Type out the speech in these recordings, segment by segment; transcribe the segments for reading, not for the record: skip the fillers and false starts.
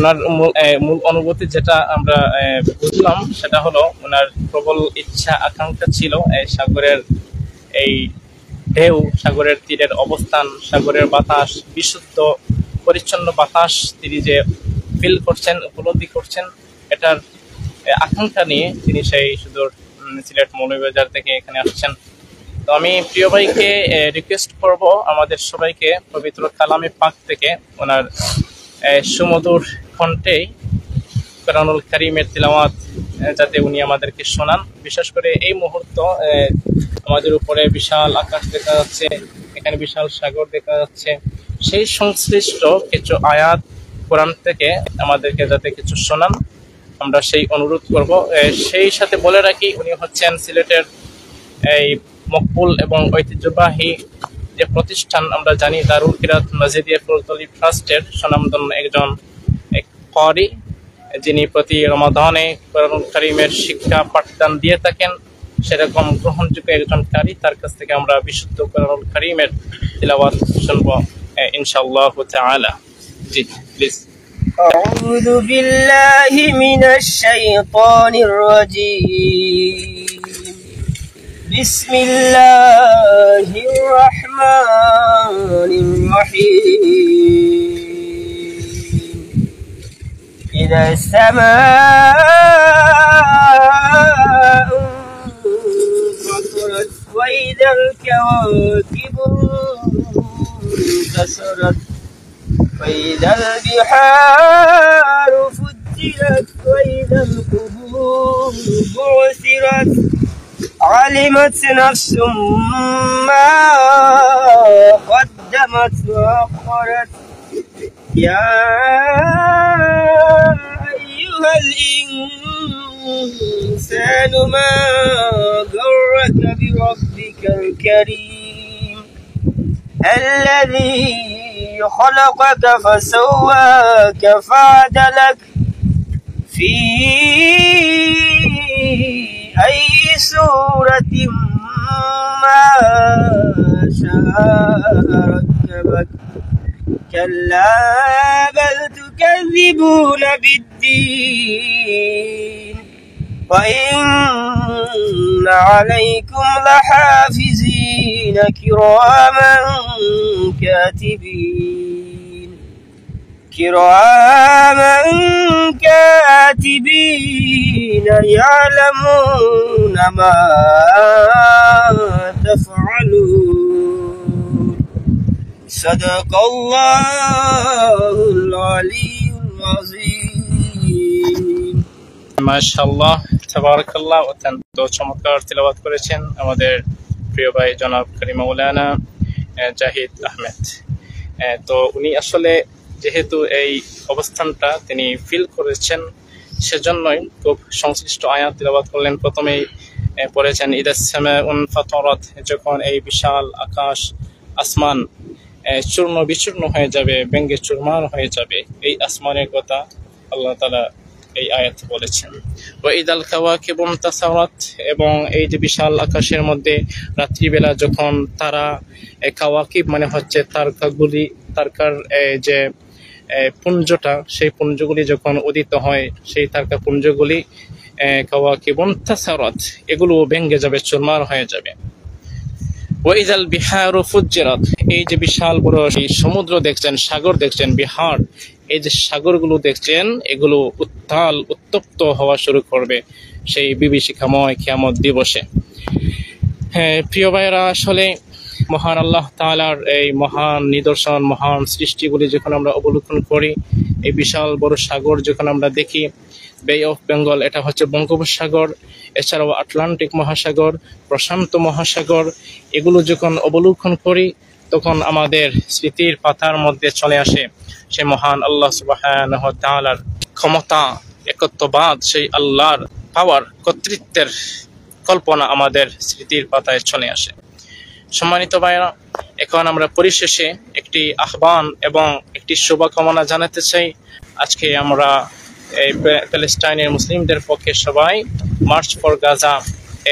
ওনার মূল অনুভূতি যেটা আমরা বুঝলাম সেটা হলো ওনার প্রবল ইচ্ছা আকাঙ্ক্ষা ছিল এই সাগরের এই ঢেউ, সাগরের তীরের অবস্থান, সাগরের বাতাস, বিশুদ্ধ পরিচ্ছন্ন বাতাস তিনি যে ফিল করছেন, উপলব্ধি করছেন, এটার আকাঙ্ক্ষা নিয়ে তিনি সেই সুদূর সিলেট মৌলভীবাজার থেকে এখানে আসছেন। তো আমি প্রিয় ভাইকে রিকোয়েস্ট করব আমাদের সবাইকে পবিত্র কালামে পাক থেকে ওনার সুমধুর কণ্ঠে কোরআনুল কারীমের তিলাওয়াত যাতে উনি আমাদেরকে শোনান। বিশেষ করে এই মুহূর্ত আমাদের উপরে বিশাল আকাশ দেখা যাচ্ছে, এখানে বিশাল সাগর দেখা যাচ্ছে, সেই সংশ্লিষ্ট কিছু আয়াত কোরআন থেকে আমাদেরকে যাতে কিছু শোনান, আমরা সেই অনুরোধ করব। সেই সাথে বলে রাখি উনি হচ্ছেন সিলেটের এই মকবুল এবং ঐতিহ্যবাহী যে প্রতিষ্ঠান আমরা জানি দারুল কিরাত মসজিদিয়া ফুলতলি ট্রাস্টের সুনামধন্য একজন ক্বারি, যিনি প্রতি রমাদানে কোরআনুল কারীমের শিক্ষা পাঠদান দিয়ে থাকেন। সেরকম গ্রহণযোগ্য একজন ক্বারি, তার কাছ থেকে আমরা বিশুদ্ধ কোরআনুল কারীমের তিলাওয়াত শুনব ইনশাআল্লাহ তাআলা। জি প্লিজ। আউযু বিল্লাহি মিনাশ শাইতানির রাজীম। বিসমিল্লাহির রহমানির রহিম। ইযা সামাa'u ফতরাত ওয়া ইযাল কাওয়াকিবু ইনতাসারাত وإذا البحار فجرت وإذا القبور بعثرت علمت نفس ما قدمت وأخرت يا أيها الإنسان ما غرك بربك الكريم الذي خلقك فسواك فعدلك في أي سورة ما شاء ركبك كلا بل تكذبون بالدين وإن عليكم لحافظين كراما كاتبين يعلمون ما تفعلون صدق الله العلي العظيم। মাশাআল্লাহ, তাবারাকাল্লাহ। অত্যন্ত চমৎকার তিলাওয়াত করেছেন আমাদের প্রিয় ভাই জনাব কারি মাওলানা জাহিদ আহমেদ। তো উনি আসলে যেহেতু এই অবস্থানটা তিনি ফিল করেছেন, সেজন্যই খুব সংশ্লিষ্ট আয়াত তিলাওয়াত করলেন। প্রথমেই পড়েছেন ইযা সামাউন ফাতারাত, যখন এই বিশাল আকাশ আসমান চূর্ণ বিচূর্ণ হয়ে যাবে, ব্যঙ্গে চুরমার হয়ে যাবে, এই আসমানের কথা আল্লাহ তাআলা এই আয়াত বলেছেন। ওয়া ইদাল কাওয়াকিবু ইনতাসারাত, এবং এই যে বিশাল আকাশের মধ্যে রাত্রিবেলা যখন তারা কাওয়াকিব মানে হচ্ছে তারকাগুলি, তারকার যে পুঞ্জটা, সেই পুঞ্জগুলি যখন উদিত হয়, সেই তারকা পুঞ্জগুলি কাওয়াকিবু ইনতাসারাত, এগুলো ভেঙে যাবে, চুরমার হয়ে যাবে। ওয়া ইযাল বিহারু ফুজ্জিরাত, এই যে বিশাল বড় এই সমুদ্র দেখছেন, সাগর দেখছেন, বিহার, এই যে সাগরগুলো দেখছেন, এগুলো উত্তাল উত্তপ্ত হওয়া শুরু করবে সেই বিভীষিকাময় কিয়ামত দিবসে। হ্যাঁ প্রিয় ভাইয়েরা, আসলে মহান আল্লাহ তাআলার এই মহান নিদর্শন, মহান সৃষ্টিগুলি যখন আমরা অবলোকন করি, এই বিশাল বড় সাগর যখন আমরা দেখি, বে অফ বেঙ্গল, এটা হচ্ছে বঙ্গোপসাগর, এছাড়াও আটলান্টিক মহাসাগর, প্রশান্ত মহাসাগর, এগুলো যখন অবলোকন করি, তখন আমাদের স্মৃতির পাতার মধ্যে চলে আসে সেই মহান আল্লাহ সুবহানাহু ওয়া তাআলার ক্ষমতা, একত্ববাদ, সেই আল্লাহর পাওয়ার, কর্তৃত্বের কল্পনা আমাদের স্মৃতির পাতায় চলে আসে। সম্মানিত ভাইরা, এখন আমরা পরিশেষে একটি আহ্বান এবং একটি শুভকামনা জানাতে চাই। আজকে আমরা এই প্যালেস্টাইনের মুসলিমদের পক্ষে সবাই মার্চ ফর গাজা,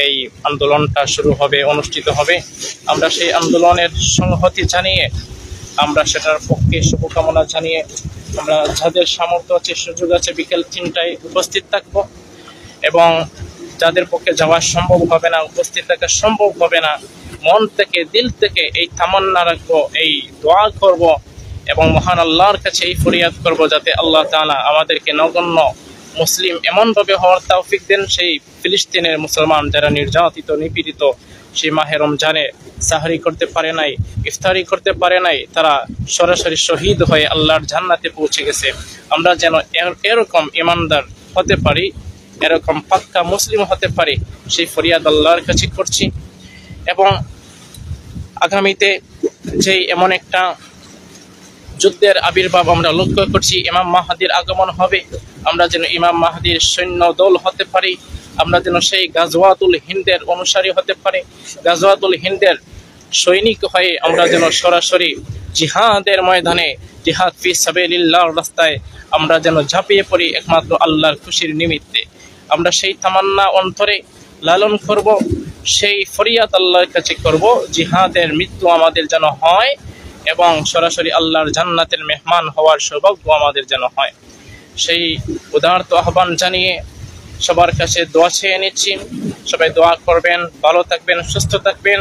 এই আন্দোলনটা শুরু হবে, অনুষ্ঠিত হবে। আমরা সেই আন্দোলনের সংহতি জানিয়ে, আমরা সেটার পক্ষে শুভকামনা জানিয়ে আমরা যাদের সামর্থ্য আছে, সুযোগ আছে, বিকেল 3টায় উপস্থিত থাকব। এবং যাদের পক্ষে যাওয়া সম্ভব হবে না, উপস্থিত থাকা সম্ভব হবে না, মন থেকে, দিল থেকে এই তামান্না রাখবো, এই দোয়া করব এবং মহান আল্লাহর কাছে এই ফরিয়াদ করব যাতে আল্লাহ তাআলা আমাদেরকে নগণ্য মুসলিম এমনভাবে হওয়ার তৌফিক দেন, সেই ফিলিস্তিনের মুসলমান যারা নির্যাতিত, নিপীড়িত, সেই মাহে রমজানে সাহরি করতে পারে নাই, ইফতারি করতে পারে নাই, তারা সরাসরি শহীদ হয়ে আল্লাহর জান্নাতে পৌঁছে গেছে। আমরা যেন এরকম ইমানদার হতে পারি, এরকম পাক্কা মুসলিম হতে পারি, সেই ফরিয়াদ আল্লাহর কাছে করছি। এবং আগামীতে যেই এমন একটা যুদ্ধের আবির্ভাব আমরা লক্ষ্য করছি, ইমাম মাহদির আগমন হবে, আমরা যেন ইমাম মাহদির সৈন্য দল হতে পারি, আমরা যেন সেই গাজওয়াতুল হিন্দের অনুসারী হতে পারি, গাজওয়াতুল হিন্দের সৈনিক হয়ে আমরা যেন সরাসরি জিহাদের ময়দানে, জিহাদ ফি সাবিলিল্লাহর রাস্তায় আমরা যেন ঝাঁপিয়ে পড়ি একমাত্র আল্লাহর খুশির নিমিত্তে। আমরা সেই তামান্না অন্তরে লালন করব, সেই ফরিয়াদ আল্লাহর কাছে করব, জিহাদের মৃত্যু আমাদের যেন হয় এবং সরাসরি আল্লাহর জান্নাতের মেহমান হওয়ার সৌভাগ্য আমাদের যেন হয়। সেই উদারত আহ্বান জানিয়ে সবার কাছে দোয়া চেয়ে নিচ্ছি। সবাই দোয়া করবেন, ভালো থাকবেন, সুস্থ থাকবেন,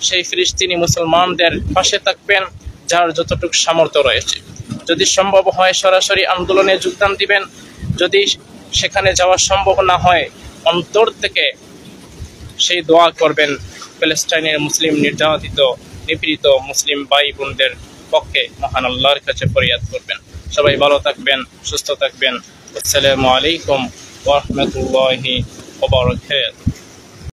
সেই ফিলিস্তিনি মুসলমানদের পাশে থাকবেন যার যতটুকু সামর্থ্য রয়েছে। যদি সম্ভব হয় সরাসরি আন্দোলনে যোগদান দিবেন, যদি সেখানে যাওয়া সম্ভব না হয় অন্তর থেকে সেই দোয়া করবেন প্যালেস্টাইনের মুসলিম নির্যাতিত, নিপীড়িত মুসলিম ভাই বোনদের পক্ষে মহান আল্লাহর কাছে ফরিয়াদ করবেন। সবাই ভালো থাকবেন, সুস্থ থাকবেন। আসসালামু আলাইকুম ওয়া রাহমাতুল্লাহি ওয়া বারাকাতুহু।